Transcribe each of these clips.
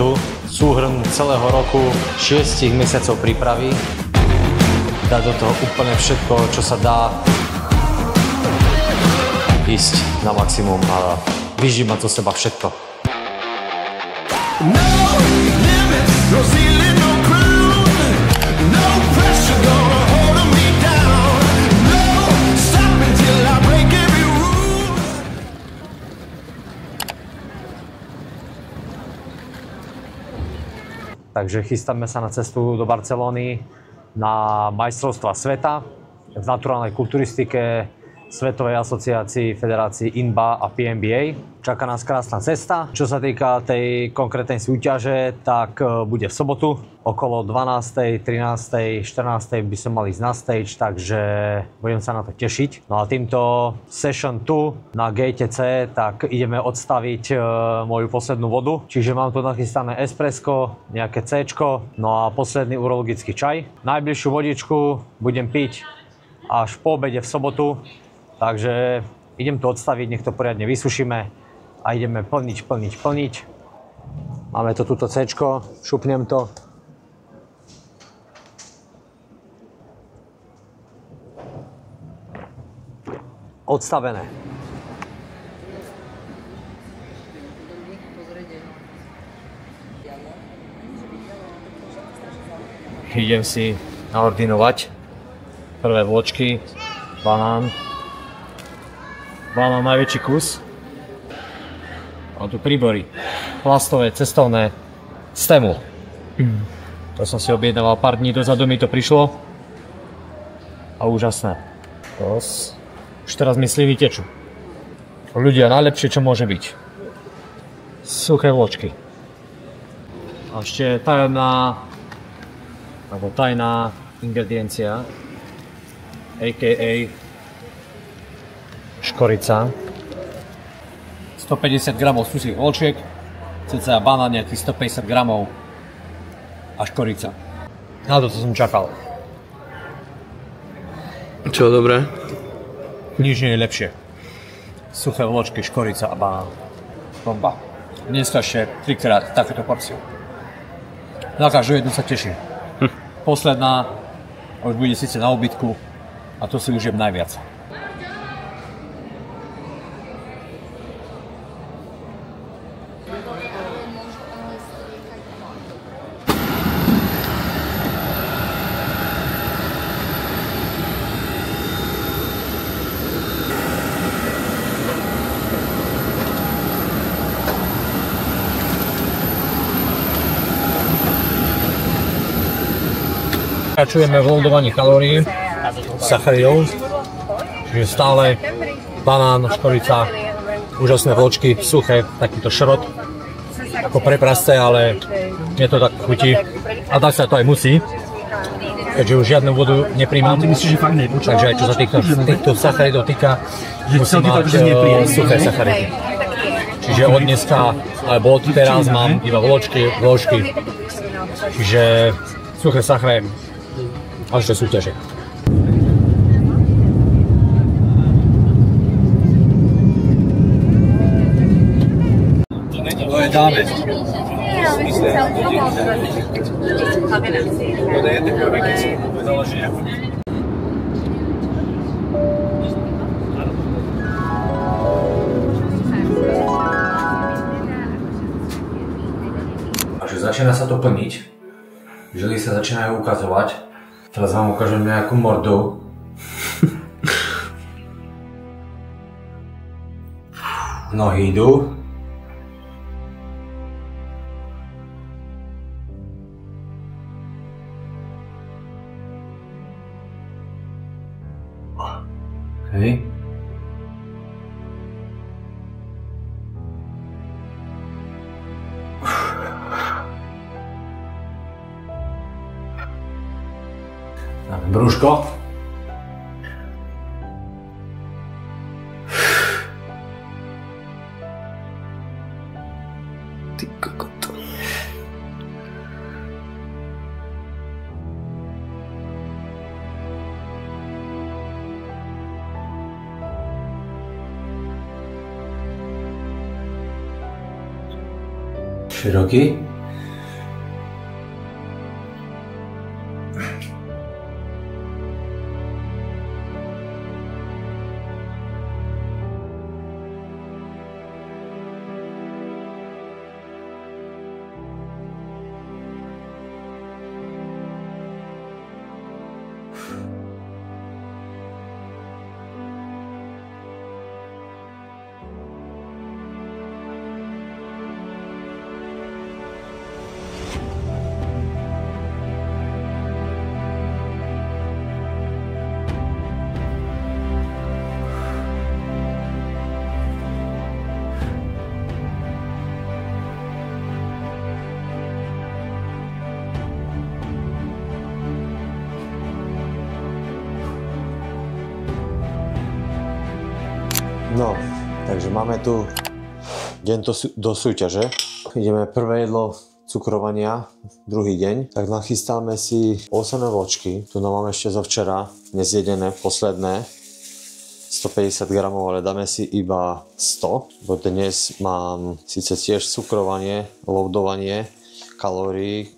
tu. Súhrn celého roku, 6 mesiacov prípravy. Dať do toho úplne všetko, čo sa dá. Ísť na maximum a vyžímať zo seba všetko. No limits, no ceiling, no cruise, no pressure gonna hold me down, no stopping till I break every rule. Takže chystáme sa na cestu do Barcelony na majstrovstvá sveta v naturálnej kulturistike Svetovej asociácii Federácií INBA a PNBA. Čaká nás krásna cesta. Čo sa týka tej konkrétnej súťaže, tak bude v sobotu okolo 12., 13., 14. by sme mali ísť na stage, takže budem sa na to tešiť. No a týmto session 2 na gate C, tak ideme odstaviť moju poslednú vodu. Čiže mám tu nachystané espresso, nejaké C-čko, no a posledný urologický čaj. Najbližšiu vodičku budem piť až po obede v sobotu. Takže idem to odstaviť, nech to poriadne vysušíme a ideme plniť. Máme to tuto C-čko, šupnem to. Odstavené. Idem si naordinovať prvé vločky, banán najväčší kus. A tu príbory, plastové, cestovné, Stemul. To som si objednával pár dní dozadu, mi to prišlo. A úžasné. Už teraz mi slivy tečú. Ľudia, najlepšie čo môže byť. Suché vločky. A ešte tajná ingrediencia, a.k.a. škorica. 150 g suchých vločiek, cca banán nejakých 150 g a škorica. Na to som čakal. Čo, dobré? Nič nie je lepšie. Suché vločky, škorica a banán. Bomba. Dneska ešte 3-krát takéto porciu. Na každú jednu sa teším. Posledná už bude síce na obytku a to si užijem najviac. Pokračujeme v loadovaní kalórií, sacharidov, čiže stále banán, škorica, úžasné vločky, suché, takýto šrot, ako preprasté, ale mne to tak chutí a tak sa to aj musí, keďže už žiadnu vodu nepríjmam, takže aj čo sa týchto sacharidov týka, musím mať suché sacharidy. Čiže od dneska, alebo od teraz mám iba vločky, čiže suché sachary až do súťaže. To je dáme. Takže začína sa to plniť. Žily sa začínajú ukazovať. Teraz vám ukážem nejakú mordu. Nohy idú. Hej. Brúško. Ty kokoto. Široký. No, takže máme tu deň do súťaže. Ideme prvé jedlo cukrovania, druhý deň. Tak nachystáme si ovsené vločky. Tu nám máme ešte zo včera nezjedené, posledné. 150 gramov, ale dáme si iba 100. Bo dnes mám síce tiež cukrovanie, loadovanie kalórií,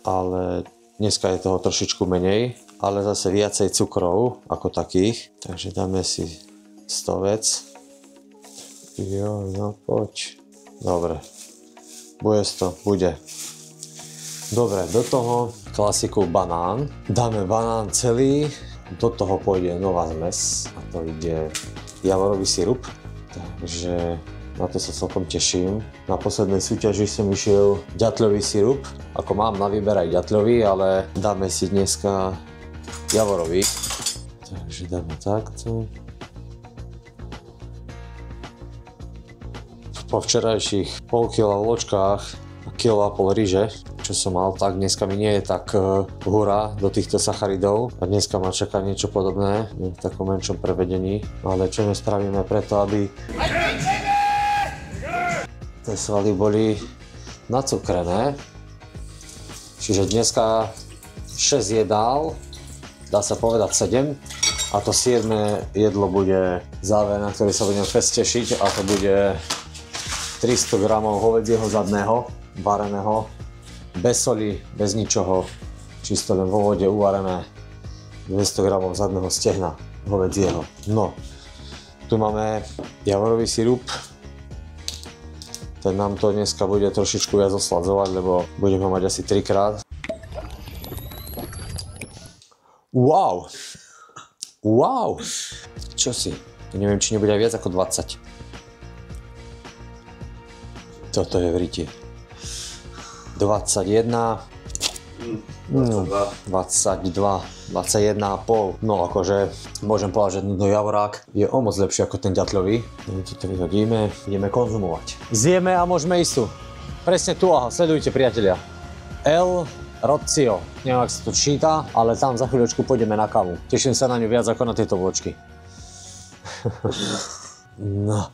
ale dneska je toho trošičku menej. Ale zase viacej cukrov ako takých. Takže dáme si 100 vec. Jo, no poď. Dobre. Bude. Dobre, do toho klasiku banán. Dáme banán celý, do toho pôjde nová zmes a to ide javorový sirup. Takže na to sa celkom teším. Na poslednej súťaži som išiel ďatľový sirup. Ako mám na výber aj ďatľový, ale dáme si dneska javorový. Takže dáme takto. Po včerajších pol kila vločkách a kilo a pol ryže, čo som mal, tak dneska mi nie je tak hurá do týchto sacharidov a dneska ma čaká niečo podobné v takom menšom prevedení, ale čo nespravíme preto, aby tie svaly boli nacukrené. Čiže dneska 6 jedál, dá sa povedať 7. A to 7. jedlo bude záver, na ktorý sa budem fest tešiť, a to bude 300 g hovedzieho zadného, vareného, bez soli, bez ničoho, čisto len vo vode uvarené, 200 g zadného stehna hovedzieho. No, tu máme javorový sirup, ten nám to dneska bude trošičku viac osladzovať, lebo budeme ho mať asi 3-krát. Wow! Čo si? Neviem, či nebude viac ako 20. Toto je v riti. 21, 22, 21,5. No akože môžem povedať, že tento javorák je o moc lepší ako ten ďatľový. Toto vyhodíme, ideme konzumovať. Zjeme a môžeme ísť tu. Presne tu, aha, sledujte priatelia. El Rozio. Neviem, ak sa to číta, ale tam za chvíľočku pôjdeme na kávu. Teším sa na ňu viac ako na tieto vločky. No.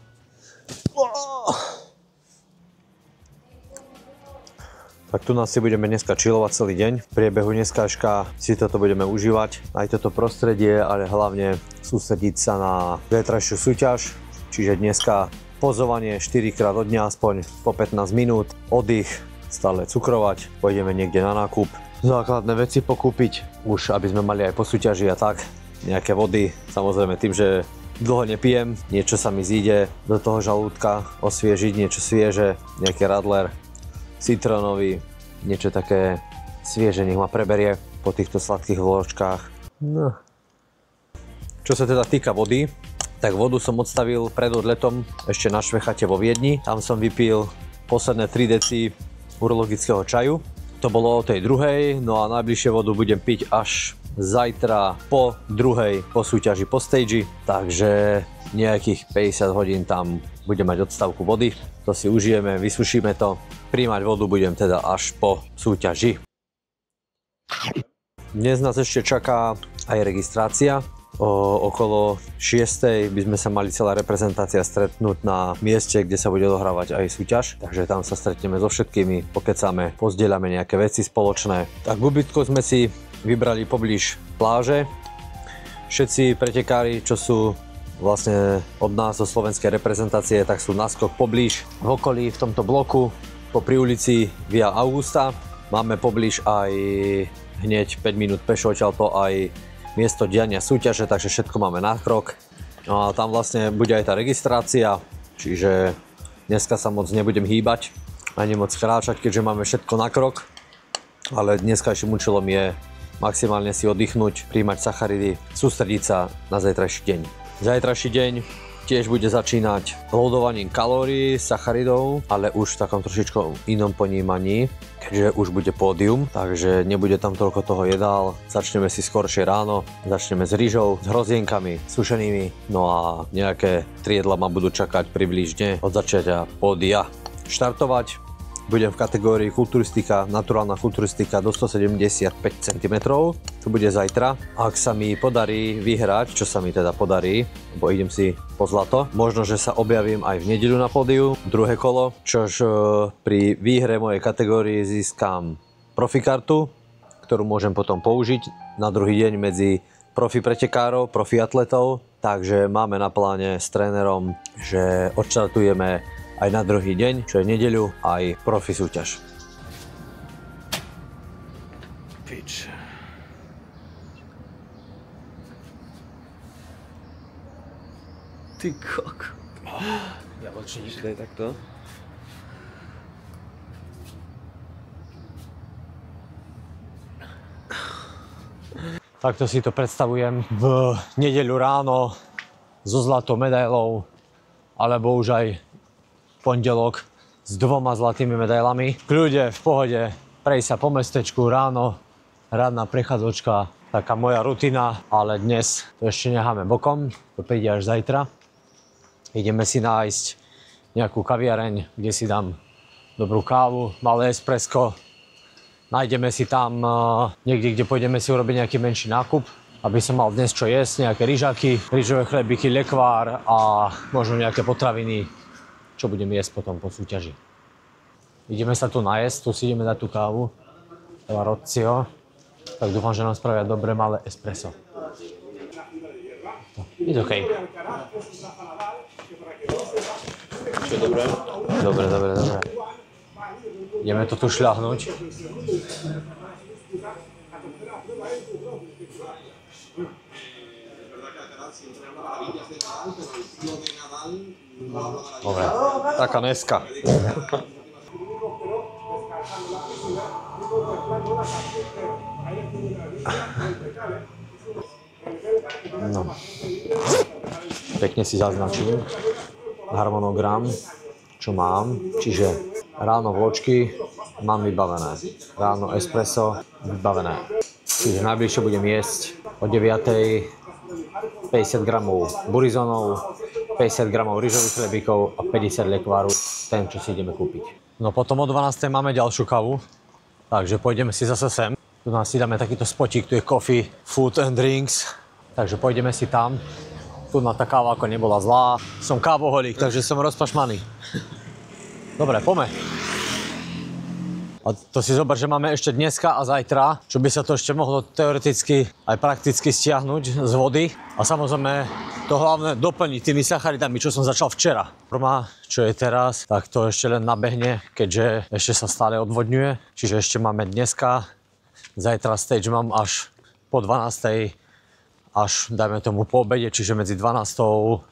Tak tu nás si budeme dneska chillovať celý deň. V priebehu dneskažka si toto budeme užívať, aj toto prostredie, ale hlavne sústrediť sa na zajtrajšiu súťaž. Čiže dneska pozovanie 4-krát od dňa, aspoň po 15 minút, oddych, stále cukrovať, pôjdeme niekde na nákup, základné veci pokúpiť, už aby sme mali aj po súťaži a tak, nejaké vody, samozrejme tým, že dlho nepijem, niečo sa mi zíde do toho žalúdka, osviežiť niečo svieže, nejaký radler, citrónový, niečo také svieže, nech ma preberie po týchto sladkých vločkách. No. Čo sa teda týka vody, tak vodu som odstavil pred odletom ešte na Švechate vo Viedni. Tam som vypil posledné 3 deci urologického čaju. To bolo o tej druhej, no a najbližšie vodu budem piť až zajtra po druhej, po súťaži, po stage. Takže nejakých 50 hodín tam budem mať odstavku vody. To si užijeme, vysušíme to. Príjmať vodu budem teda až po súťaži. Dnes nás ešte čaká aj registrácia. Okolo 6. by sme sa mali celá reprezentácia stretnúť na mieste, kde sa bude dohrávať aj súťaž. Takže tam sa stretneme so všetkými, pokecáme, pozdieľame nejaké veci spoločné. Tak v ubytku sme si vybrali poblíž pláže. Všetci pretekári, čo sú vlastne od nás, zo slovenskej reprezentácie, tak sú naskok poblíž v okolí v tomto bloku, pri ulici Via Augusta. Máme poblíž aj hneď 5 minút pešo odtiaľto aj miesto diania súťaže, takže všetko máme na krok. No a tam vlastne bude aj tá registrácia, čiže dneska sa moc nebudem hýbať ani moc kráčať, keďže máme všetko na krok. Ale dneskajším účelom je maximálne si oddychnúť, príjmať sacharidy, sústrediť sa na zajtrajší deň. Zajtrajší deň tiež bude začínať loadovaním kalórií, sacharidov, ale už v takom trošičku inom ponímaní, keďže už bude pódium, takže nebude tam toľko toho jedál. Začneme si skoršie ráno, začneme s rýžou, s hrozienkami sušenými, no a nejaké 3 jedlá ma budú čakať približne od začiatia pódia. Štartovať Budem v kategórii kulturistika, naturálna kulturistika do 175 cm. To bude zajtra. Ak sa mi podarí vyhrať, čo sa mi teda podarí, lebo idem si po zlato, možno, že sa objavím aj v nedeľu na pódiu, druhé kolo, čož pri výhre mojej kategórii získam profikartu, ktorú môžem potom použiť na druhý deň medzi profi pretekárov, profi atletov. Takže máme na pláne s trénerom, že odštartujeme aj na druhý deň, čo je nedeľu, aj profi súťaž. Pič. Ty kok. Jablčník. Daj takto. Takto si to predstavujem v nedeľu ráno so zlatou medailou, alebo už aj pondelok s 2 zlatými medailami. V kľude, v pohode, prejsť sa po mestečku ráno, ranná prechádzka, taká moja rutina, ale dnes to ešte necháme bokom, to príde až zajtra. Ideme si nájsť nejakú kaviareň, kde si dám dobrú kávu, malé espresso. Nájdeme si tam niekde, kde pôjdeme si urobiť nejaký menší nákup, aby som mal dnes čo jesť, nejaké ryžaky, rýžové chlebíky, lekvár a možno nejaké potraviny, čo budem jesť potom po súťaži. Ideme sa tu najesť, tu si ideme dať tú kávu, Rozio, tak dúfam, že nám spravia dobre malé espresso. Je to OK. Čo je dobré? Dobre. Ideme to tu šľahnuť. Dobre, taká dneska. No. Pekne si zaznačím harmonogram, čo mám. Čiže ráno vločky mám vybavené. Ráno espresso vybavené. Čiže najbližšie budem jesť o 9:00 50 gramov burizonov, 50 gramov rýžových chlebíkov a 50 lekváru, ten, čo si ideme kúpiť. No potom o 12:00 máme ďalšiu kávu, takže pôjdeme si zase sem. Tu nás si dáme takýto spotík, tu je coffee, food and drinks, takže pôjdeme si tam. Tu na tá káva ako nebola zlá. Som kávoholík, takže som rozpašmaný. Dobre, poďme. A to si zober, že máme ešte dneska a zajtra, čo by sa to ešte mohlo teoreticky aj prakticky stiahnuť z vody. A samozrejme to hlavné doplniť tými sacharidami, čo som začal včera. Forma, čo je teraz, tak to ešte len nabehne, keďže ešte sa stále odvodňuje. Čiže ešte máme dneska, zajtra stage mám až po 12:00, až dajme tomu po obede, čiže medzi 12:00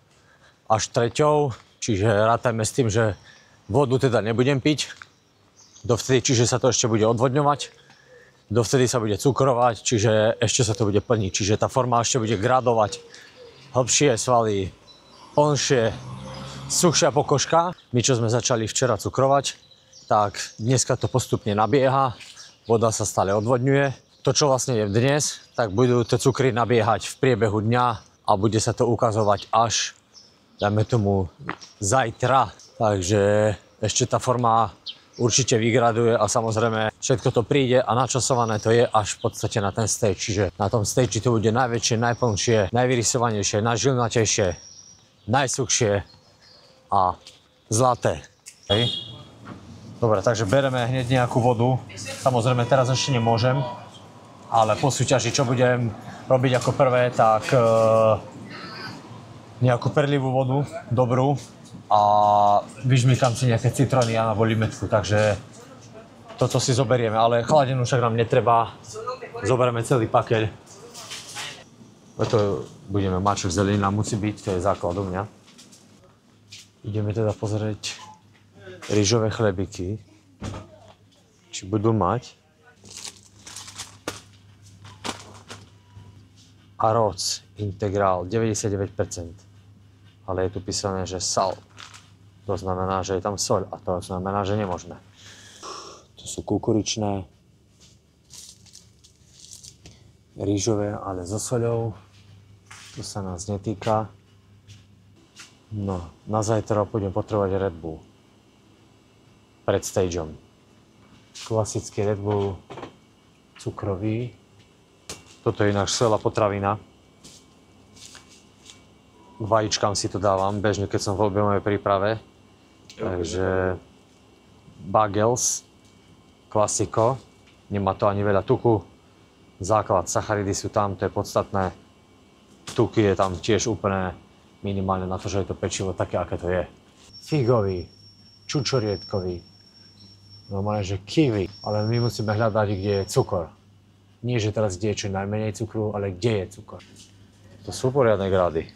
až 3:00. Čiže rátajme s tým, že vodu teda nebudem piť dovtedy, čiže sa to ešte bude odvodňovať. Dovtedy sa bude cukrovať, čiže ešte sa to bude plniť. Čiže tá forma ešte bude gradovať. Hlbšie svaly, plnšie, suchšia pokožka. My, čo sme začali včera cukrovať, tak dneska to postupne nabieha. Voda sa stále odvodňuje. To, čo vlastne je dnes, tak budú tie cukry nabiehať v priebehu dňa a bude sa to ukazovať až, dajme tomu, zajtra. Takže ešte tá forma určite vygraduje a samozrejme všetko to príde a načasované to je až v podstate na ten stage. Čiže na tom stage to bude najväčšie, najplnšie, najvyrysovanejšie, najžilnatejšie, najsuchšie a zlaté. Hej. Dobre, takže bereme hneď nejakú vodu. Samozrejme teraz ešte nemôžem, ale po súťaži, čo budem robiť ako prvé, tak nejakú perlivú vodu, dobrú, a vyžmýkam si nejaké citróny alebo limetku, takže toto si zoberieme, ale chladenú však nám netreba, zoberieme celý pakeľ. To budeme mať, čo zelenina musí byť, to je základ u mňa. Ideme teda pozrieť rýžové chlebiky, či budú mať. Aroc integrál 99%, ale je tu písané, že sal. To znamená, že je tam soľ a to znamená, že nemôžeme. To sú kukuričné, rýžové, ale so soľou. To sa nás netýka. No, na zajtra budem potrebovať Red Bull. Pred stageom. Klasický Red Bull, cukrový. Toto je ináč skvelá potravina. K vajíčkám si to dávam bežne, keď som v objemovej príprave. Takže bagels, klasiko. Nemá to ani veľa tuku. Základ, sacharidy sú tam, to je podstatné. Tuky je tam tiež úplne minimálne na to, že je to pečivo také, aké to je. Figový, čučoriedkový, normálne, že kiwi. Ale my musíme hľadať, kde je cukor. Nie, že teraz kde je čo najmenej cukru, ale kde je cukor. To sú poriadne grády.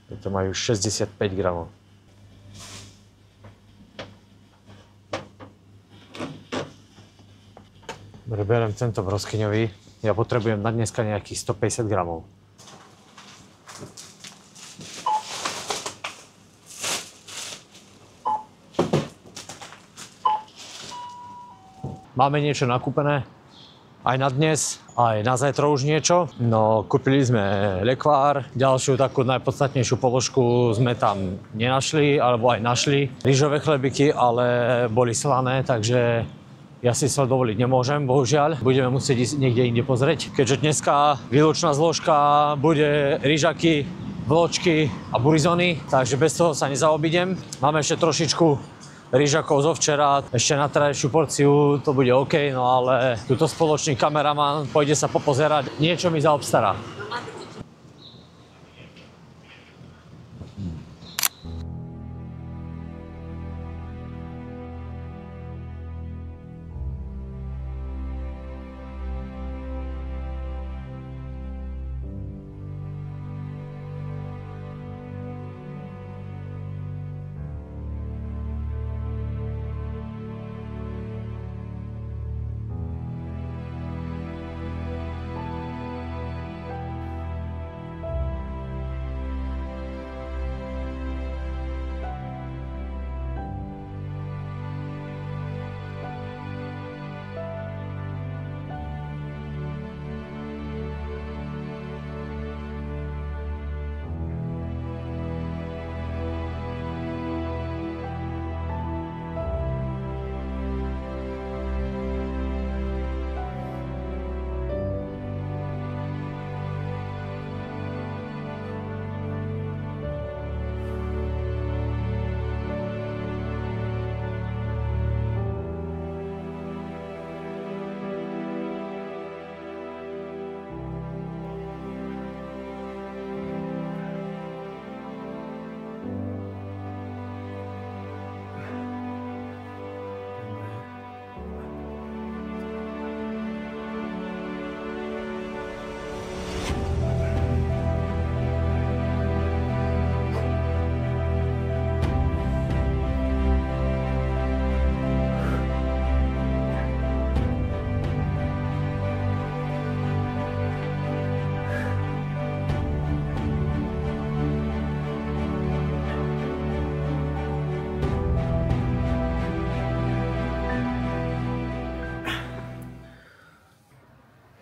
Toto majú 65 gramov. Beriem tento broskyňový. Ja potrebujem na dneska nejakých 150 gramov. Máme niečo nakúpené. Aj na dnes, aj na zajtra už niečo. No, kúpili sme lekvár, ďalšiu takú najpodstatnejšiu položku sme tam nenašli, alebo aj našli. Rýžové chlebiky, ale boli slané, takže ja si to dovoliť nemôžem, bohužiaľ. Budeme musieť ísť niekde inde pozrieť. Keďže dneska výlučná zložka bude rýžaky, vločky a burizony, takže bez toho sa nezaobídem. Máme ešte trošičku rýžakov zo včera, ešte na terajšiu porciu to bude OK, no ale tuto spoločný kameraman pôjde sa popozerať, niečo mi zaobstará.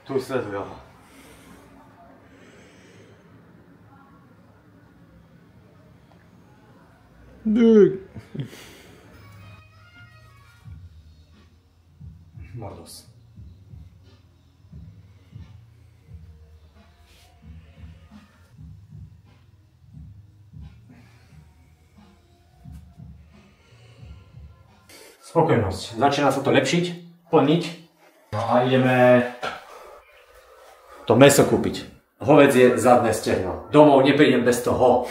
Tu sledujú ho. Mordos. Spokojnosť. Začína sa to lepšiť, plniť. No a ideme to mäso kúpiť. Hovädzie zadné stehno. Domov neprídem bez toho.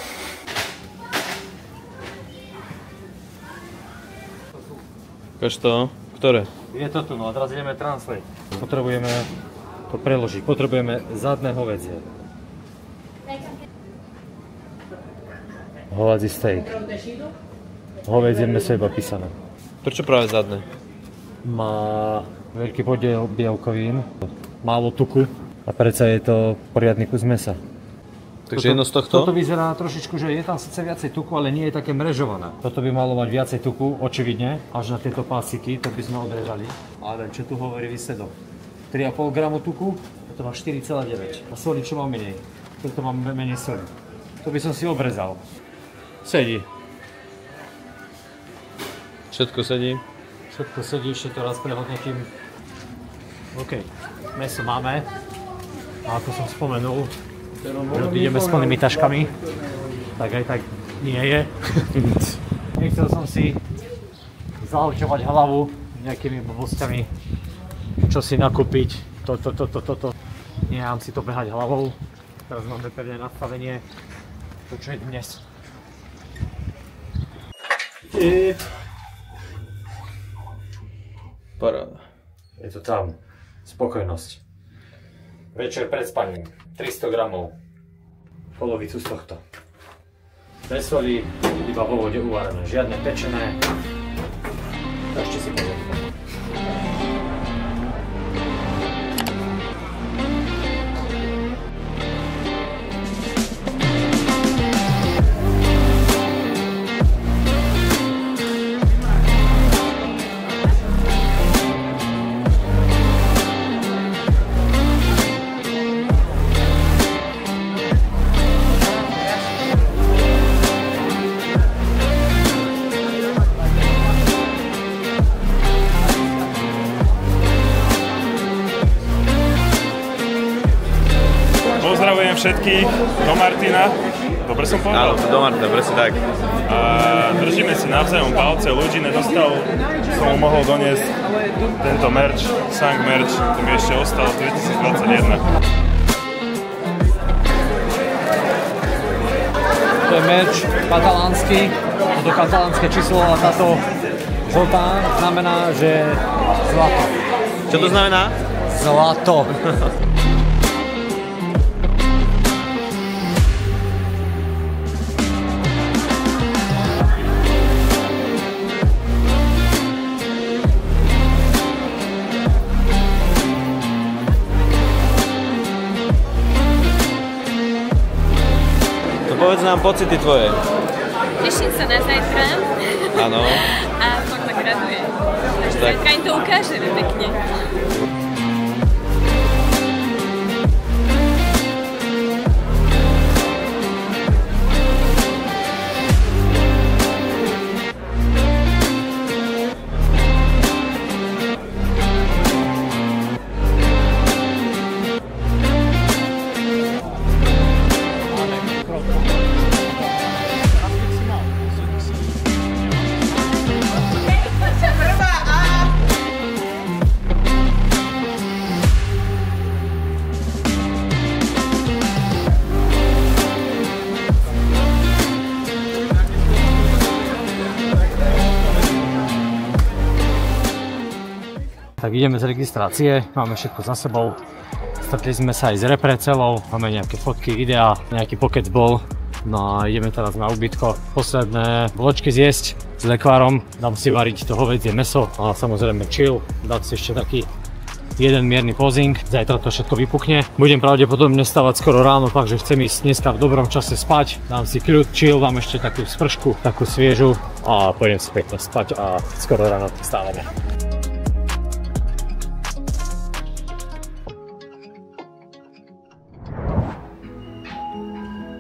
Ukáž to. Ktoré? Je to tu, no a teraz ideme translate. Potrebujeme to preložiť. Potrebujeme zadné hovädzie. Hovädzí steak. Hovädzie mäso iba písané. Prečo práve zadné? Má veľký podiel bielkovín, málo tuku a predsa je to poriadny kus mäsa. Takže jedno z tohto? Toto vyzerá trošičku, že je tam síce viacej tuku, ale nie je také mrežované. Toto by malo mať viacej tuku, očividne, až na tieto pásiky, to by sme odrezali. Ale čo tu hovorí výsledok? 3,5 gramu tuku, toto má 4,9. A soli čo má menej? Toto má menej soli. To by som si obrezal. Sedí. Všetko sedí? Všetko sedí, ešte to raz prehodnotím. OK, mäso máme. A ako som spomenul, ideme s plnými taškami. Tak aj tak nie je. Nechcel som si zahľučovať hlavu nejakými blbosťami, čo si nakúpiť, toto. Nechám si to behať hlavou. Teraz máme pevné nastavenie. To čo je dnes. Paráda. Je to tam. Spokojnosť. Večer pred spaním. 300 gramov. Polovicu z tohto. Bez soli, iba vo vode uvarené. Žiadne pečené. Ešte si pozriem. Pozdravujem všetkých do Martina. Dobre som povedal? Áno, do Martina, presne tak. A držíme si navzájom palce. Ľudí nedostal, som mu mohol doniesť tento merch, Sang merch, to mi ešte ostalo 2021. To je merch katalánsky, to katalánske číslo a táto žltá znamená, že zlato. Čo to znamená? Zlato. Povedz nám pocity tvoje. Teším sa na zajtra. Áno. A fakt ma raduje. Takže Tak. zajtra im to ukážeme pekne. Tak ideme z registrácie, máme všetko za sebou. Stretli sme sa aj s repre celou, máme nejaké fotky, videá, nejaký pokec bol. No a ideme teraz na ubytko. Posledné vločky zjesť s lekvárom, dám si variť to hovädzie mäso a samozrejme chill, dať si ešte taký jeden mierny posing. Zajtra to všetko vypukne. Budem pravdepodobne stávať skoro ráno, takže chcem ísť dneska v dobrom čase spať. Dám si kľud, chill, dám ešte takú spršku, takú sviežu a pôjdem si pekne spať a skoro ráno vstávame.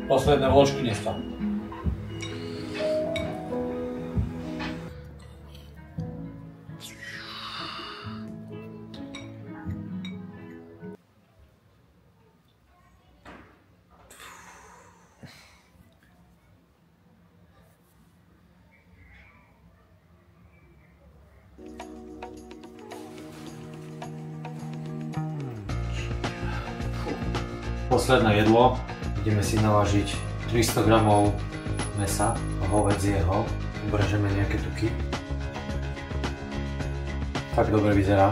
Posledné vložky dneska. Posledné jedlo. Ideme si navážiť 300 gramov mäsa hovädzieho. Ubrežeme nejaké tuky. Tak dobre vyzerá.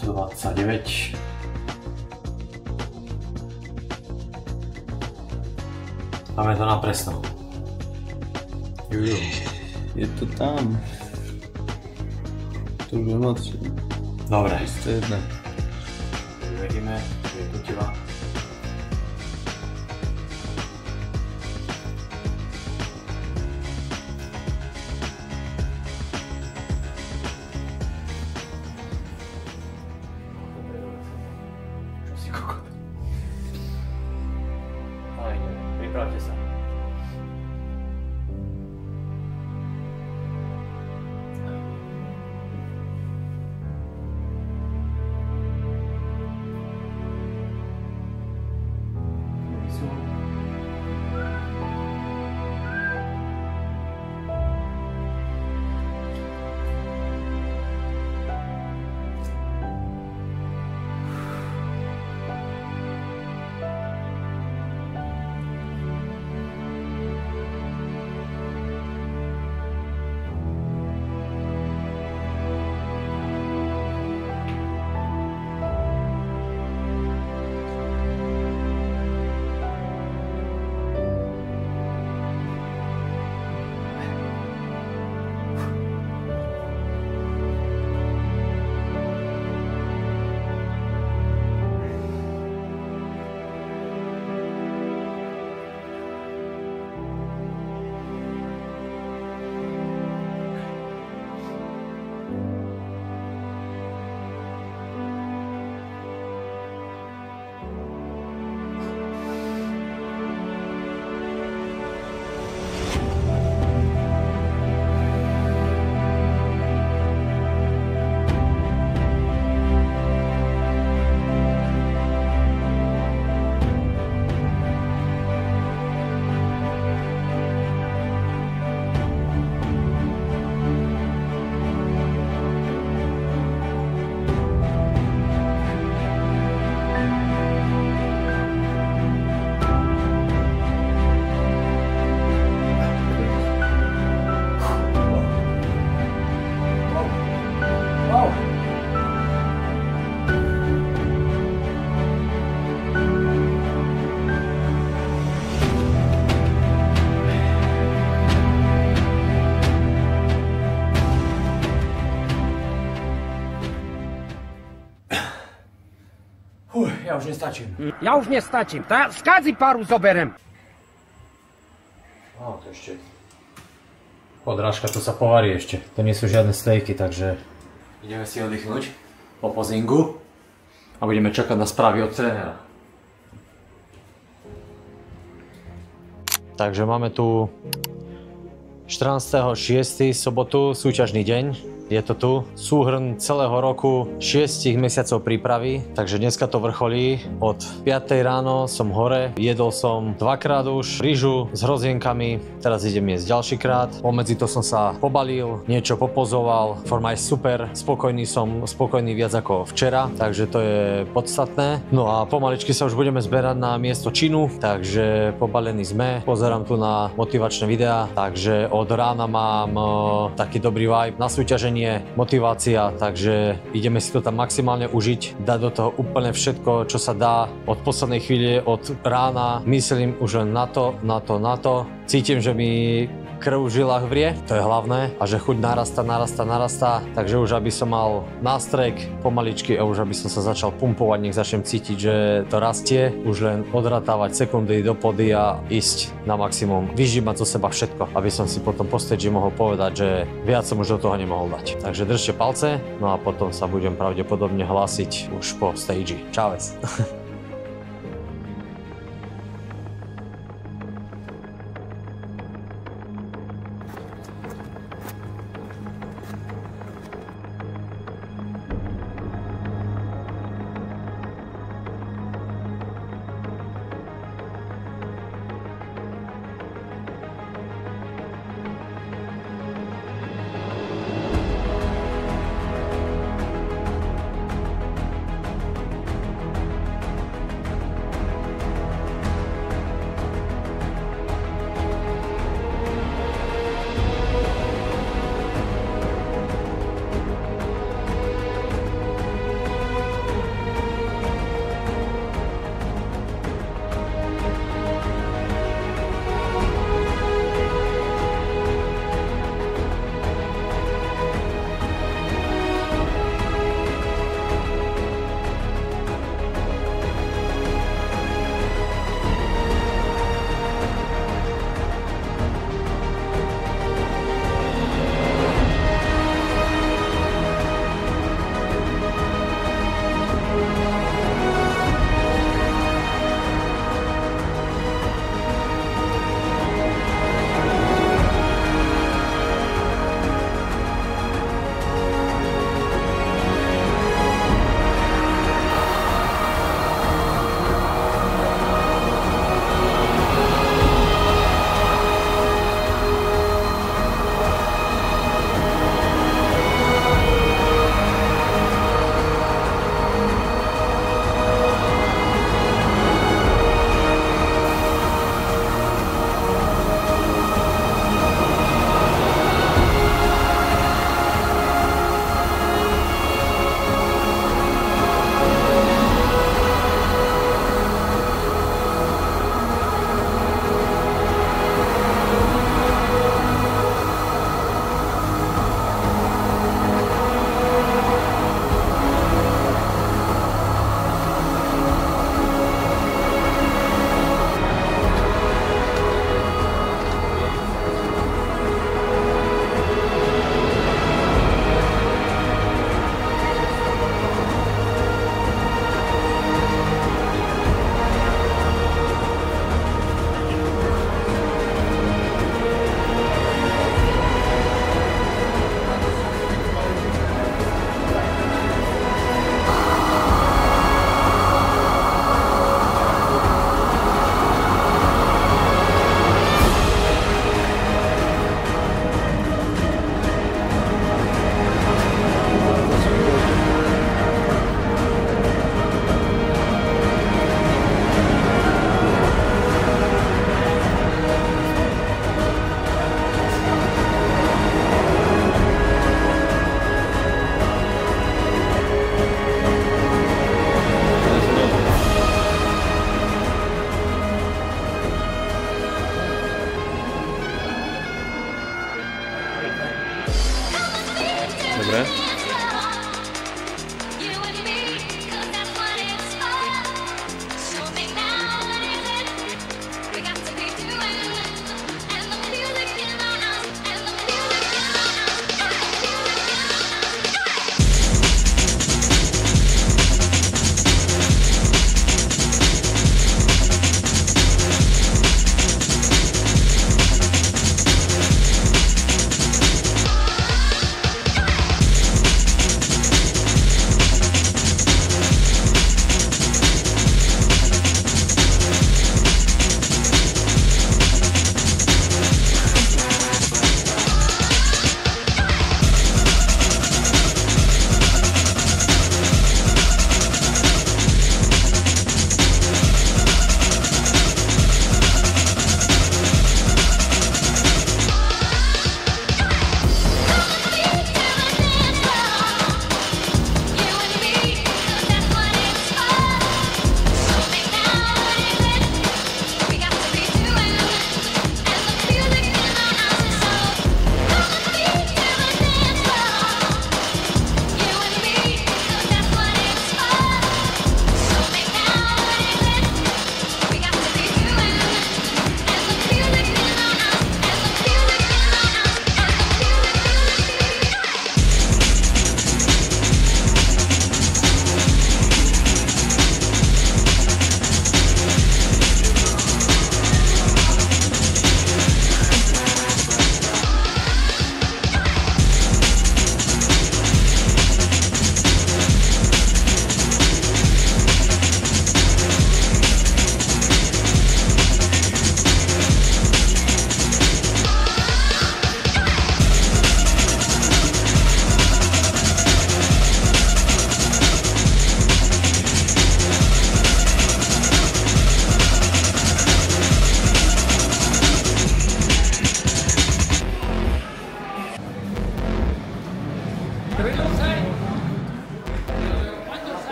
$129. Máme to na presno. Je to tam. To už je moc. Dobre. To je jedno. Uvedíme, je tu teba. Čo si kokot? Pripravte sa. Ja už nestačím. Ja už nestačím. Skádzi paru zoberem. No, to ešte... Podrážka, to sa povarí ešte. To nie sú žiadne stejky, takže... Ideme si oddychnúť po pozingu a budeme čakať na správy od trénera. Takže máme tu 14.6. sobotu, súťažný deň. Je to tu súhrn celého roku 6 mesiacov prípravy, takže dneska to vrcholí. Od 5 ráno som hore, jedol som dvakrát už ryžu s hrozienkami, teraz idem jesť ďalší krát. Pomedzi to som sa pobalil, niečo popozoval, forma je super, spokojný viac ako včera, takže to je podstatné. No a pomaličky sa už budeme zberať na miesto činu, takže pobalení sme. Pozerám tu na motivačné videá, takže od rána mám taký dobrý vibe na súťaženie, motivácia, takže ideme si to tam maximálne užiť, dať do toho úplne všetko, čo sa dá. Od poslednej chvíle, od rána myslím už len na to. Cítim, že mi krv v žilách vrie, to je hlavné, a že chuť narastá, takže už aby som mal nástrek pomaličky a už aby som sa začal pumpovať, nech začnem cítiť, že to rastie, už len odratávať sekundy do pody a ísť na maximum, vyžímať zo seba všetko, aby som si potom po stage mohol povedať, že viac som už do toho nemohol dať. Takže držte palce, no a potom sa budem pravdepodobne hlásiť už po stage. Čaves.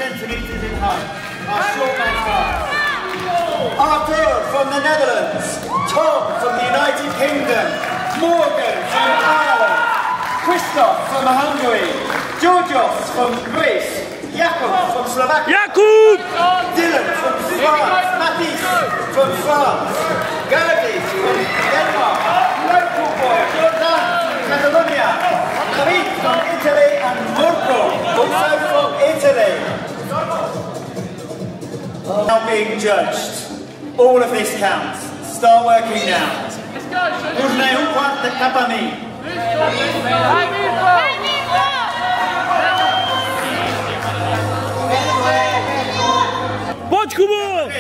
centimeters in height. Our short man five. Arthur from the Netherlands. Tom from the United Kingdom. Morgan from Ireland. Christoph from Hungary. Georgios from Greece. Jakub from Slovakia. Jakub! Dylan from France. Mathis from France. Gerdis from Denmark. Local boy Jordan from Catalonia. David from Italy and Murko also from Italy. Now being judged. All of this counts. Start working now. Нужно ухват капами. Poď, Kubo!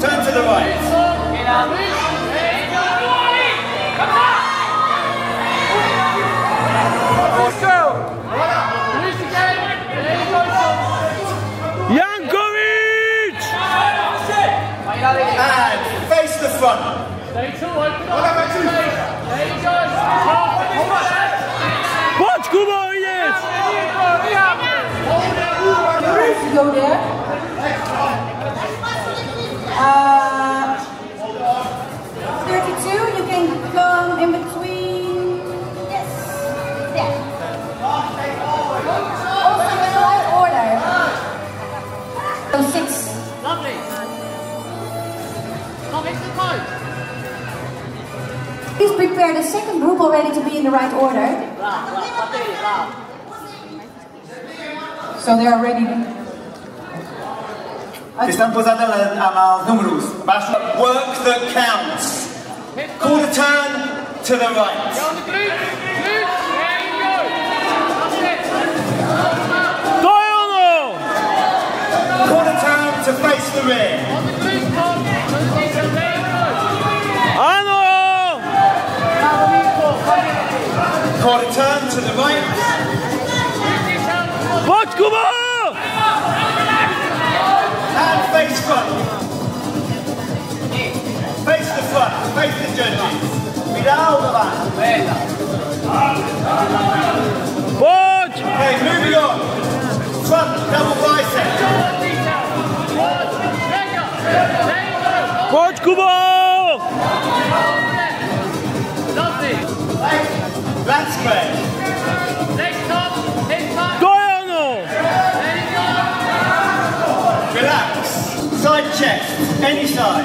Turn to the right. Jankovič! And face the front. Poď, Kubo, ideš! Go there. 32, you can come in between. Yes. There. Also in the right order. So 6. Lovely. Come into the point. Please prepare the second group already to be in the right order. So they are ready. Están posando a números. Work that counts. Quarter turn to the right. Quarter turn to face the rear. Áno! Quarter turn to the right. Poď, Kubo! And face front. Face the front. Face the judges. Without the back. Poď! Okay, moving on. Front double bicep. Poď, Kubo! Lat spread. To je ono! Relax. Side chest. Any side.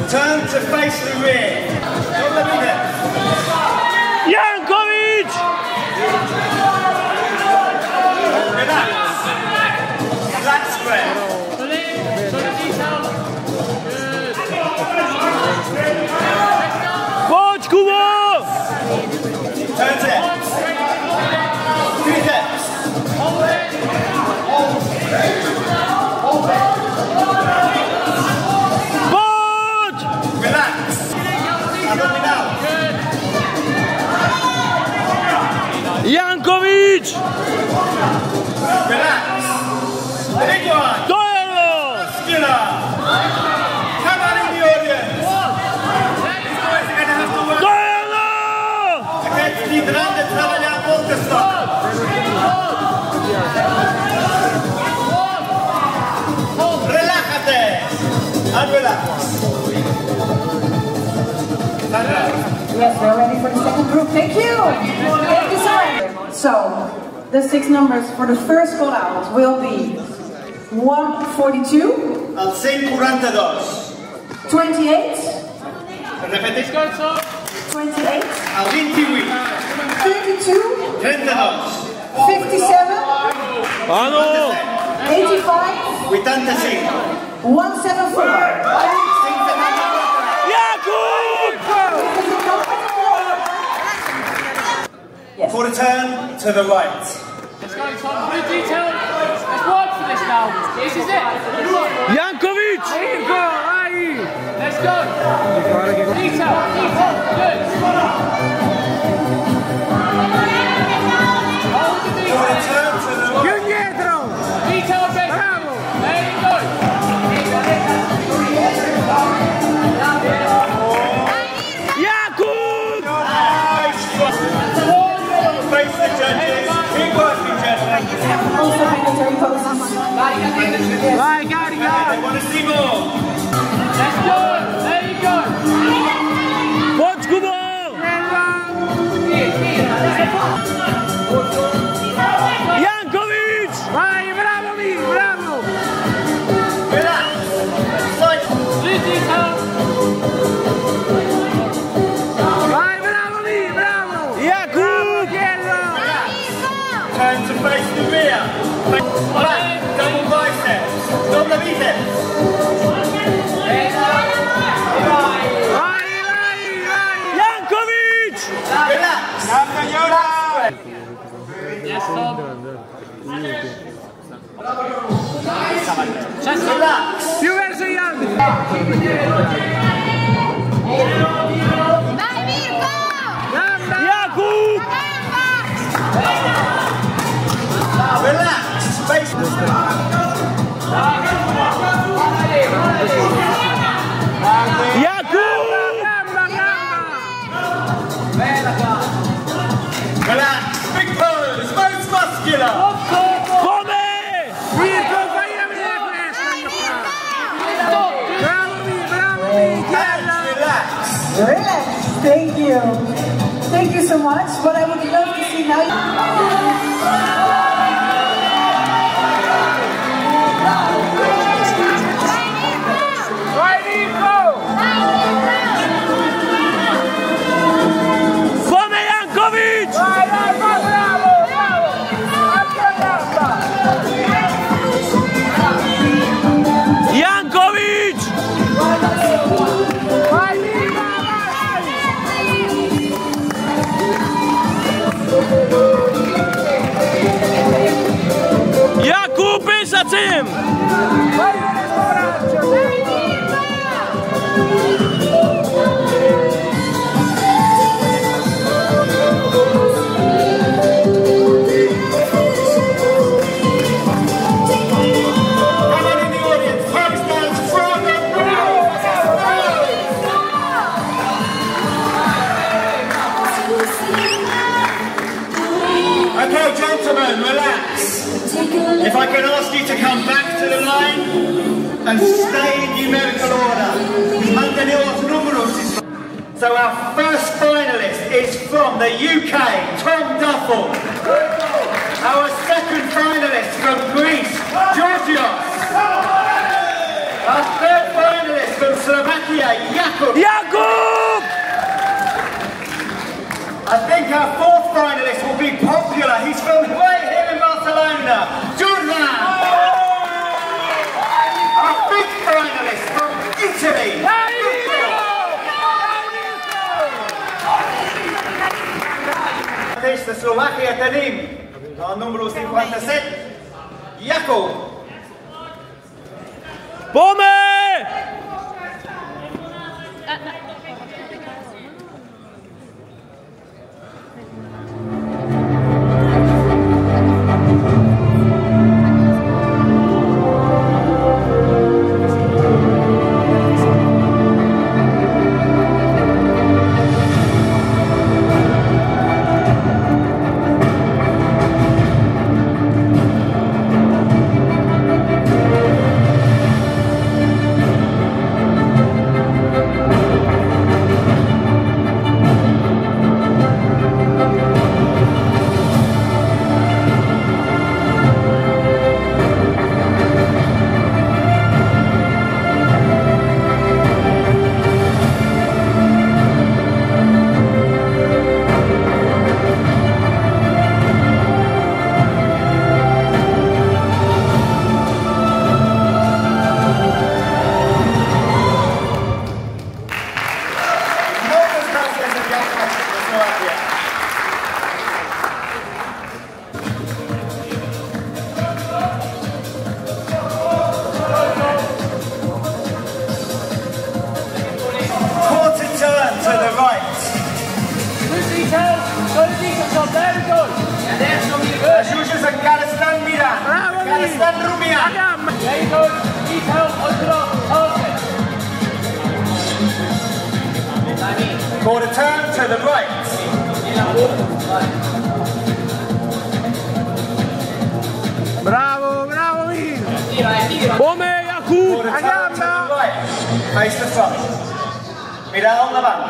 Turn to face the rear. Don't let me get. Jankovič! Relax. Lat spread. Poď, Kubo! Turn to left. 3 steps. Poď! Relax. Abdominal. Jankovič! Relax. The big one. To je ono! Muscular. Come on in the audience. These guys are going to have to work To je ono! against the grande trabalhar orchestra. Relájate. And relax. Yes, we're ready for the second group. Thank you. Thank you, sir. So, the 6 numbers for the first call out will be 142, Al 142. 28, Repetís. 28, Al 28. 32, 32. 57, Áno! 85, 85. 174. Jakub! Yes. For the turn to the right. Let's go, Tom. Good detail. Let's work for this now. This is it. Jankovič! Let's go. Detail. Detail. Good. Vai, carica! I want to see more. Let's go! There you go! Poď, Kubo! Jankovič! Vai, bravo, Mir, bravo! Relax. Side. Blue detail! Vai, bravo, Mir, bravo! Jakub! Turn to face the rear. Back. Double biceps. Double biceps. Jankovič! Relax. Yes, Tom. Relax. Più verso gli altri! Dai Mirko! Jakub! Relax. Face the Jakub! Relax. Big pose. Most muscular. Pome! Mirko, fai a vedere questa! Bravo, Mir, bravo, Mir! And relax. Relax. Thank you. Thank you so much. What I would love to see now. Vai, Mirko! Pome Jankovič! Vai, vai, vai, bravo, bravo! Altra gamba! Jankovič! Vai, Mirko, vai! Jakub 57! Vai, Mirko, braccio! Everyone in the audience, pose dance from the Okay, gentlemen, relax. If I can ask you to come back to the line and stay in numerical order. Mantener los números. So our first finalist is from the UK, Tom Duffel. Our second finalist from Greece, Georgios. Our third finalist from Slovakia, Jakub. Jakub! I think our fourth finalist will be popular. He's from right here in Barcelona, Jordan. Our fifth finalist from Italy. De Slovaquia tenim al número 57, Jakub. Pome! Quarter turn to the right. Bravo, bravo Mir! return to the right, face the front. Mirar on the back.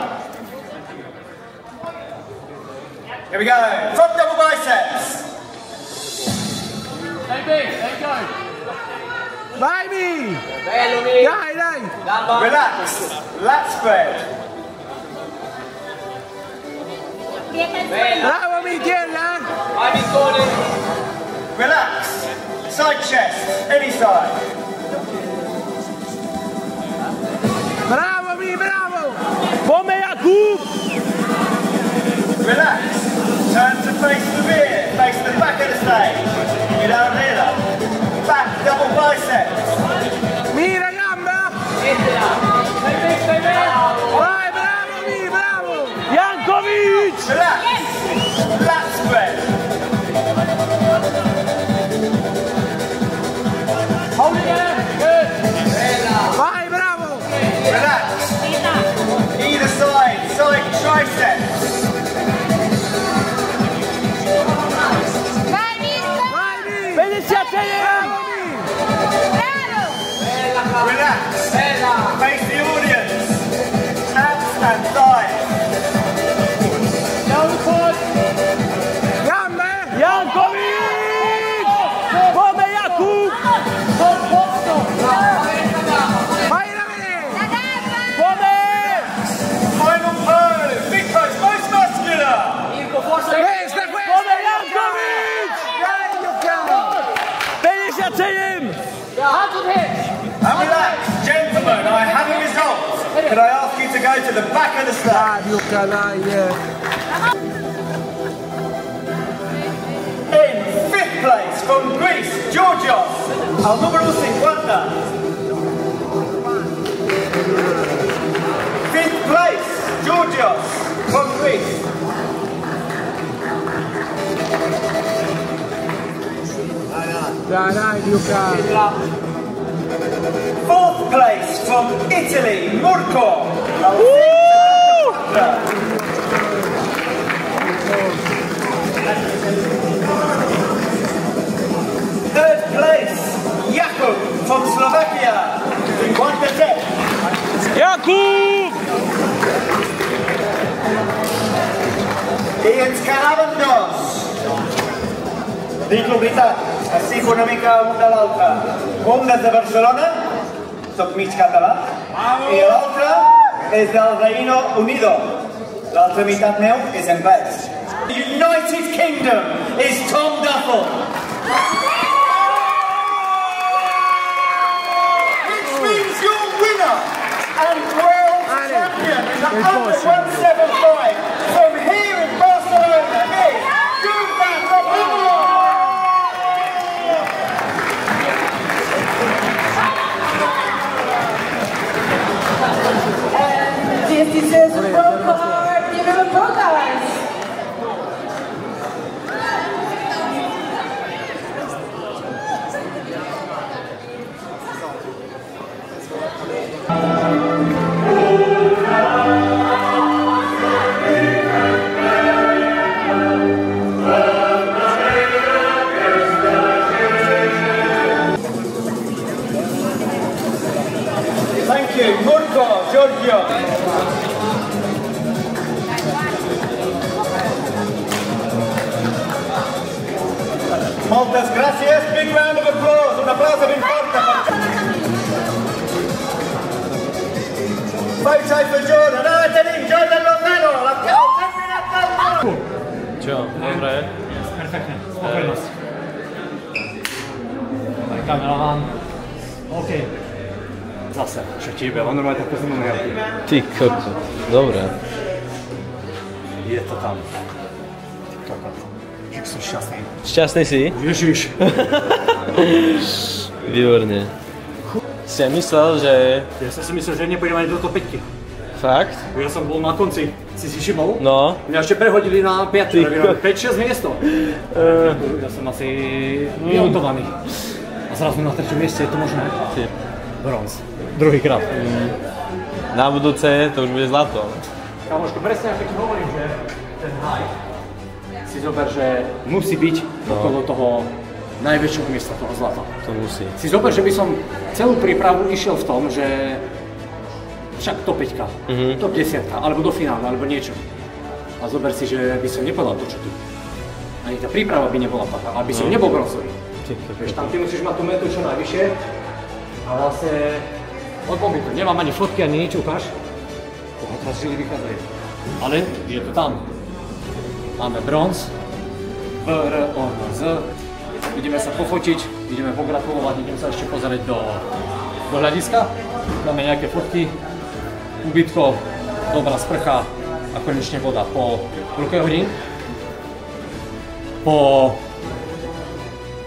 Here we go, front double biceps. Baby, there you go. Baby! Dai! Relax, lat spread. Bravo Michela! Relax, side chest, any side. Bravo bravo! Come Jakub! Relax, turn to face the rear, face the back of the stage. Mirar arriba. Back double biceps. Mira gamba! Vai, bravo! Jankovic! Relax, lat spread. Hold it there. Good. Vai, bravo! Relax. Either side, side triceps. Relax. Face the audience. Abs and thighs. Gambe! Jankovic! Come Jakub! Vai Davide! Come! Final pose. Big pose, most muscular. Questa! Come Jankovic! Dai Luca! 57! Hands on hips. And relax. Gentlemen, I have a result. Could I ask you to go to the back of the stage? Dai Luca, dai! In fifth place from Greece, Georgios, al número 50. Fifth place, Georgios from Greece. Dai Luca! Fourth place from Italy, Murko. Third place, Jakub from Slovakia. 57. Jakub! I ens quedaven dos. Dic la veritat, estic una mica un de l'altre. Un des de Barcelona, soc mig català, i l'altre és del Reino Unido. L'altra meitat meu és anglès. The United Kingdom is Tom Duffel. Which means your winner and world champion in the under 175 from here in Barcelona is Duvan Rabino. This is his pro card. Give him a pro card. Thank you, Murko, Giorgio. Moltes gràcies, big round of applause, un aplauso ben forte. Photo for Jordan, ara tenim Jordan Lozano, l'actual campionat del món. Čo, dobre? Perfektne, spokojnosť. Kameraman. OK. Zase, však ti iba, on normálne takto som riadky. Ty koko, dobre. Je to tam. Ty kokot. Jak som šťastný. Šťastný si? Ježiš. Výborne. Si myslel, že... Ja som si myslel, že nepôjdem ani do top 5. Fakt? Ja som bol na konci, si všimol? No. Mňa ešte prehodili na 5, 5-6 miesto. Ja som asi vyautovaný. A zrazu na 3. mieste, je to možné? Bronz. Druhýkrát. Na budúce to už bude zlato. Kamoško, presne ako ti hovorím, že ten high si zober, že musí byť okolo toho najväčšieho miesta toho zlata. To musí. Si zober, že by som celú prípravu išiel v tom, že však top 5, top 10, alebo do finále, alebo niečo. A zober si, že by som nepovedal to, čo tu. Ani tá príprava by nebola taká, aby som nebol bronzový. Vieš, tam ty musíš mať tú metu čo najvyššie. A vlastne, odbol by to, nemám ani fotky, ani nič, ukáž. Teraz žily vychádzajú. Ale je to tam. Máme bronz, BRONZ. Ideme sa pofotiť, ideme pogratulovať, ideme sa ešte pozrieť do hľadiska. Dáme nejaké fotky, ubytko, dobrá sprcha a konečne voda. Po koľko hodín? Po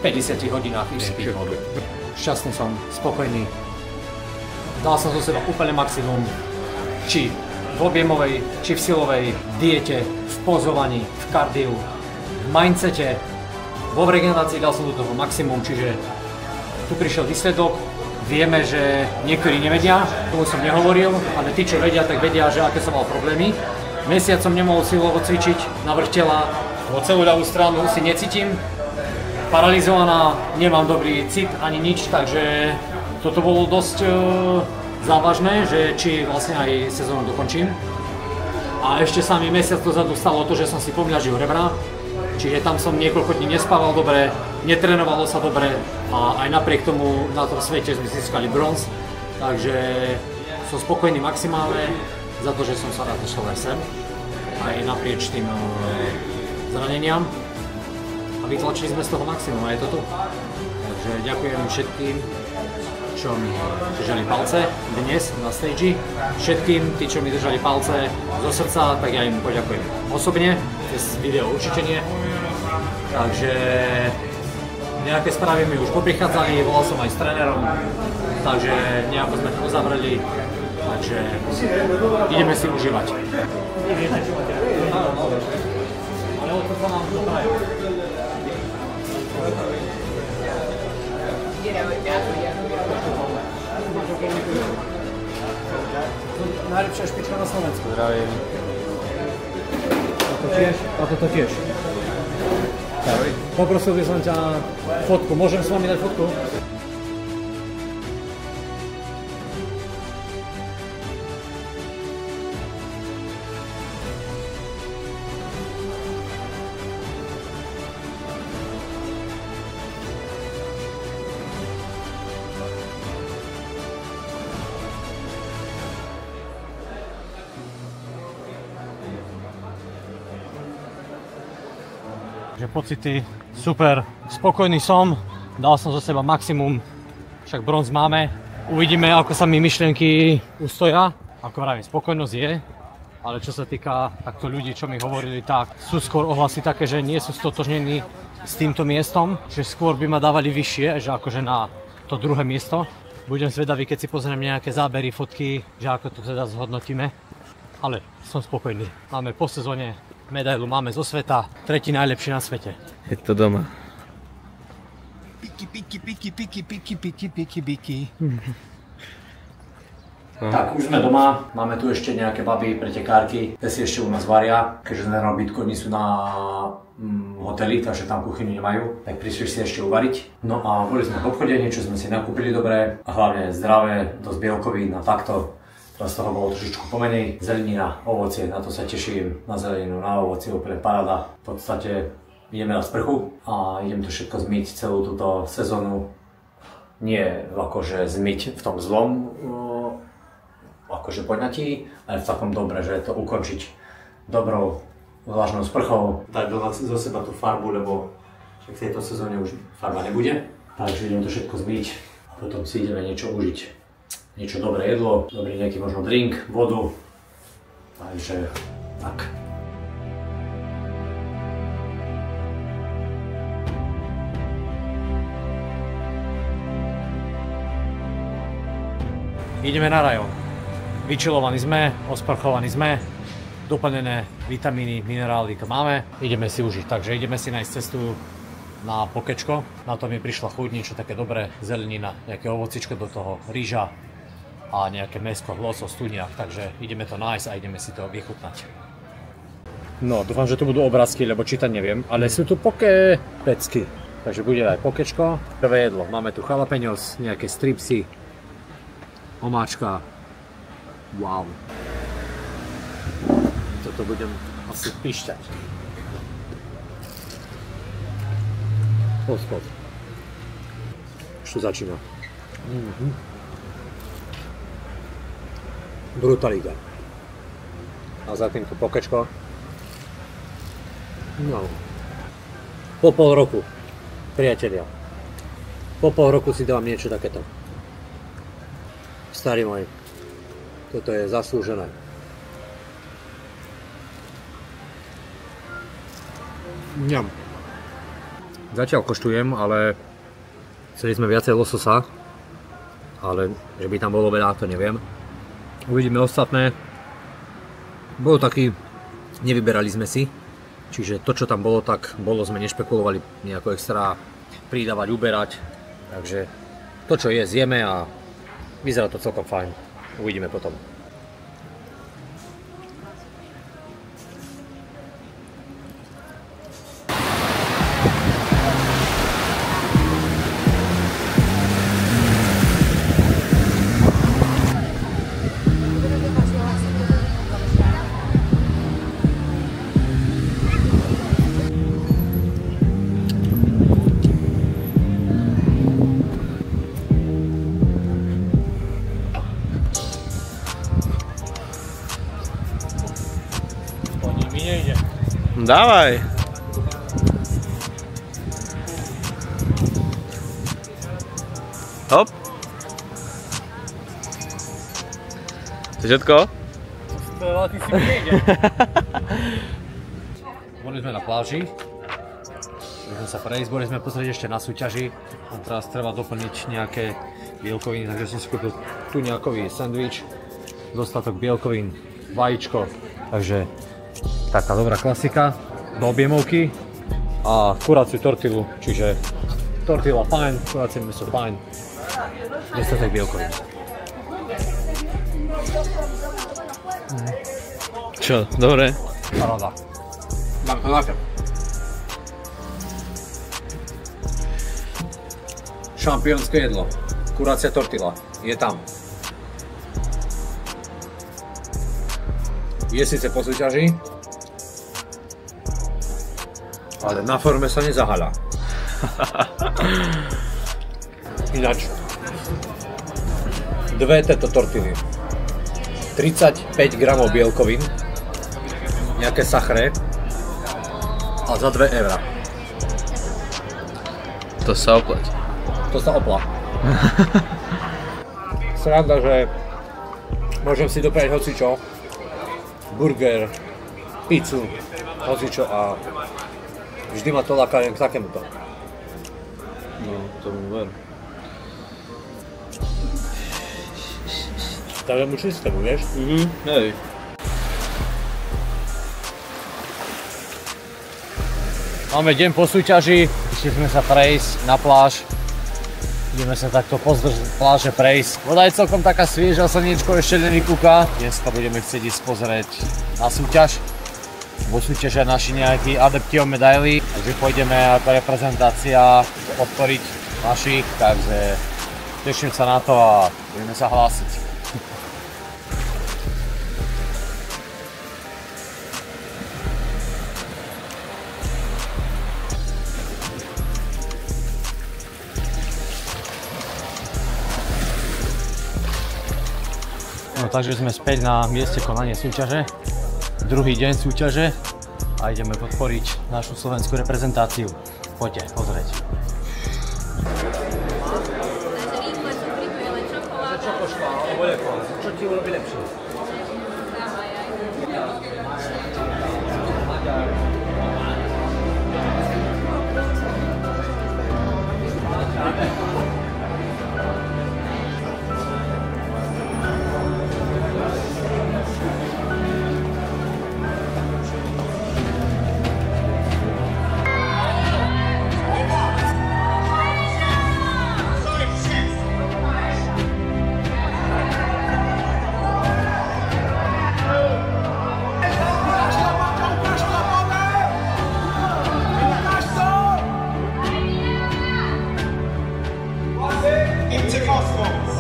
50 hodinách idem piť vodu. Šťastný som, spokojný. Dal som zo seba úplne maximum, či v objemovej, či v silovej diete, v pozovaní, v kardiu, v mindsete. Vo regenerácii dal som do toho maximum, čiže tu prišiel výsledok. Vieme, že niektorí nevedia, tomu som nehovoril, ale tí, čo vedia, tak vedia, že aké som mal problémy. Mesiac som nemohol silovo cvičiť na vrch tela, vo celú ľavú stranu si necítim. Paralizovaná, nemám dobrý cit ani nič, takže toto bolo dosť závažné, že či vlastne aj sezónu dokončím. A ešte sa mi mesiac dozadu stalo to, že som si pomľažil rebra, čiže tam som niekoľko dní nespával dobre, netrénovalo sa dobre a aj napriek tomu na tom svete sme získali bronz, takže som spokojný maximálne za to, že som sa došiel aj sem, aj naprieč tým zraneniam a vytlačili sme z toho maximum a je to tu. Takže ďakujem všetkým, čo mi držali palce dnes na stage. Všetkým, tí, čo mi držali palce zo srdca, tak ja im poďakujem osobne, cez video určite nie. Takže nejaké správy mi už poprichádzali, volal som aj s trénerom, takže nejako sme to uzavreli, takže ideme si užívať. Ale o to sa nám to praje. Najlepšia špička na Slovensku. Zdravím. A toto tiež. Tak, poprosil by som ťa fotku. Môžem s vami dať fotku? Že pocity super, spokojný som, dal som zo seba maximum, však bronz máme. Uvidíme, ako sa mi myšlienky ustoja. Ako vravím, spokojnosť je, ale čo sa týka takto ľudí, čo mi hovorili, tak sú skôr ohlasy také, že nie sú stotožnení s týmto miestom, že skôr by ma dávali vyššie, že akože na to druhé miesto. Budem zvedavý, keď si pozriem nejaké zábery, fotky, že ako to teda zhodnotíme. Ale som spokojný. Máme po sezóne medailu, máme zo sveta, tretí najlepší na svete. Je to doma. Piki. Tak, už sme doma, máme tu ešte nejaké baby, pretekárky, tie si ešte u nás varia, keďže sme na bytko, nie sú na hoteli, takže tam kuchyňu nemajú, tak prišli si ešte uvariť. No a boli sme v obchode, niečo sme si nakúpili dobré a hlavne zdravé, dosť bielkovín a takto. Teraz toho bolo trošičku pomenej. Zelenina, ovocie, na to sa teším, na zeleninu, na ovocie, úplne paráda. V podstate ideme na sprchu a idem to všetko zmyť, celú túto sezónu. Nie akože zmyť v tom zlom, akože poňatí, ale v takom dobre, že to ukončiť dobrou, vlažnou sprchou. Dať zo seba tú farbu, lebo v tejto sezóne už farba nebude. Takže idem to všetko zmyť a potom si ideme niečo užiť. Niečo dobré jedlo, dobrý nejaký možno drink, vodu, takže tak. Ideme na rajón. Vyčilovaní sme, osprchovaní sme, doplnené vitamíny, minerály to máme, ideme si užiť, takže ideme si nájsť cestu na pokečko. Na to mi prišla chuť, niečo také dobré, zelenina, nejaké ovocičko do toho, rýža a nejaké mäsko, losos, tuniak, takže ideme to nájsť a ideme si to vychutnať. No, dúfam, že tu budú obrázky, lebo čítať neviem, ale sú tu poké pecky. Takže bude aj pokečko. Prvé jedlo. Máme tu jalapeňos, nejaké stripsy, omáčka. Wow. Toto budem asi pišťať. Hospod. Už to začína. Brutalita. A za týmto pokečko. No. Po pol roku, priatelia. Po pol roku si dám niečo takéto. Starý môj, toto je zaslúžené. Ňam. Zatiaľ koštujem, ale chceli sme viacej lososa. Ale že by tam bolo veľa, to neviem. Uvidíme ostatné. Bolo taký, nevyberali sme si. Čiže to, čo tam bolo, tak bolo, sme nešpekulovali nejako extra pridávať, uberať. Takže to, čo je, zjeme a vyzerá to celkom fajn. Uvidíme potom. Dávaj. Hop. To je všetko? Ty si mi nejde. Boli sme na pláži. Boli sme sa prejsť, boli sme pozrieť ešte na súťaži. A teraz treba doplniť nejaké bielkoviny, takže som si kúpil tuňákový sandwich. Dostatok bielkovín, vajíčko. Takže taká dobrá klasika do objemovky a kuraciu tortilu, čiže tortila fajn, kuracie mäso fajn, dostatek bielkovín. Čo, dobre? Paráda. Dám to nakrát. Šampiónske jedlo, kuracia tortila, je tam. Je síce po súťaži, ale na forme sa nezaháľa. Ináč, dve tieto tortily, 35 gramov bielkovín, nejaké sachre a za 2 eurá. To sa oplatí. To sa oplá. Sranda, že môžem si dopriať hocičo, burger, pizzu, hocičo a vždy ma to láka len k takémuto. No, to mu ver. Takže mu čistému, vieš? Hej. Máme deň po súťaži, išli sme sa prejsť na pláž. Ideme sa takto pozdĺž pláže prejsť. Voda je celkom taká svieža, slniečko ešte nevykúka. Dneska budeme chcieť ísť pozrieť na súťaž. Bo súťažia naši nejakí adepti o medaily, takže pôjdeme ako reprezentácia podporiť našich, takže teším sa na to a budeme sa hlásiť. No takže sme späť na mieste konania súťaže. Druhý deň súťaže a ideme podporiť našu slovenskú reprezentáciu. Poďte pozrieť. Čo ti urobí lepšie? Apostles.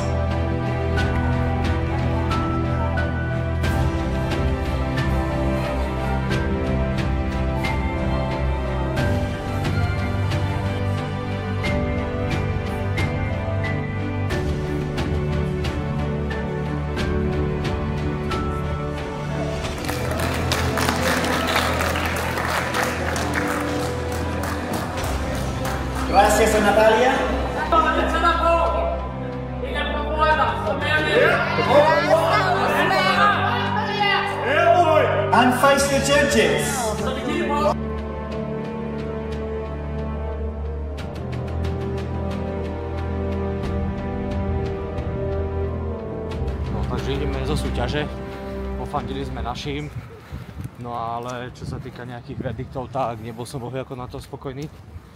Gracias a Natalia. And face the judges. No, takže ideme zo súťaže. Pofandili sme našim. No ale čo sa týka nejakých verdiktov, tak nebol som ako na to spokojný.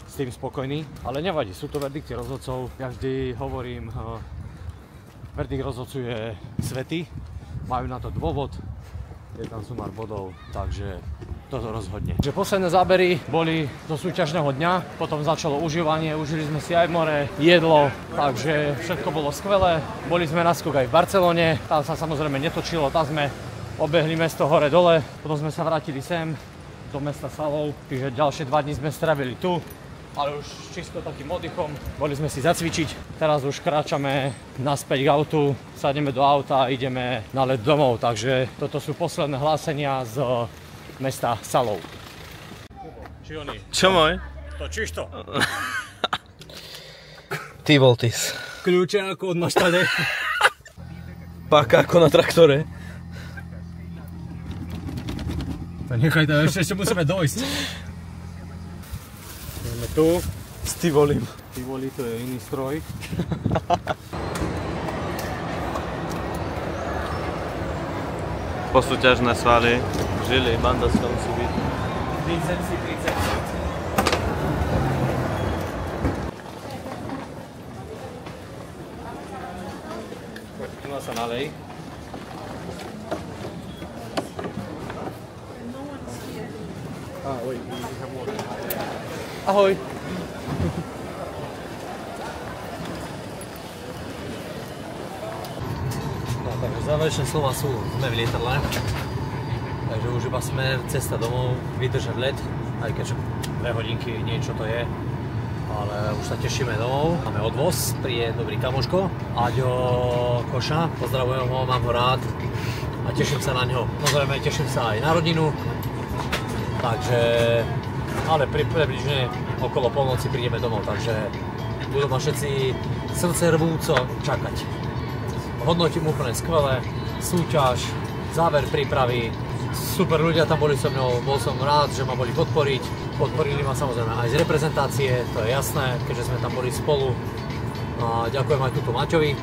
S tým spokojný, ale nevadí, sú to verdikty rozhodcov. Ja vždy hovorím, verdikt rozhodcuje svety, majú na to dôvod, je tam sumár bodov, takže toto rozhodne. Že posledné zábery boli do súťažného dňa, potom začalo užívanie, užili sme si aj more, jedlo, takže všetko bolo skvelé. Boli sme na skok aj v Barcelone, tam sa samozrejme netočilo, tam sme obehli mesto hore-dole, potom sme sa vrátili sem do mesta Salov, čiže ďalšie 2 dni sme stravili tu. Ale už čisto takým oddychom, boli sme si zacvičiť, teraz už kráčame naspäť k autu, sadneme do auta a ideme na let domov, takže toto sú posledné hlásenia z mesta Salov. Či oni? Čo môj? To čisto. Ty Voltis. Kľúče ako od maštade. Páka ako na traktore. To nechaj to, ešte musíme dojsť. Ideme tu. S Tivolim. Tivoli to je iný stroj. Posúťažné svaly. Žili, banda sa musí byť. Tricepsy. Tu sa nalej. Ahoj. No, takže záverečné slova sú, sme v lietadle, takže už iba smer, cesta domov, vydržať let, aj keď 2 hodinky niečo to je, ale už sa tešíme domov. Máme odvoz, príde dobrý kamoško, Aďo Koša, pozdravujem ho, mám ho rád a teším sa na ňo. Samozrejme teším sa aj na rodinu, takže ale približne okolo polnoci prídeme domov, takže budú ma všetci srdce rvúco čakať. Hodnotím úplne skvelé, súťaž, záver prípravy, super ľudia tam boli so mnou, bol som rád, že ma boli podporiť. Podporili ma samozrejme aj z reprezentácie, to je jasné, keďže sme tam boli spolu. A ďakujem aj tuto Maťovi,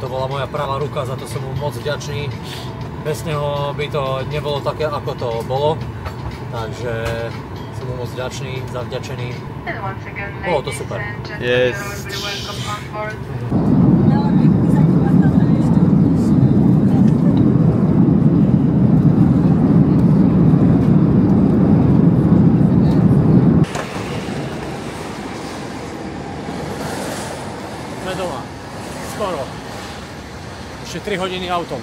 to bola moja pravá ruka, za to som mu moc vďačný. Bez neho by to nebolo také, ako to bolo, takže som mu moc vďačný, zavďačený. Bolo to super. Yes. Sme doma. Skoro. Ešte 3 hodiny autom.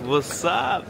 What's up?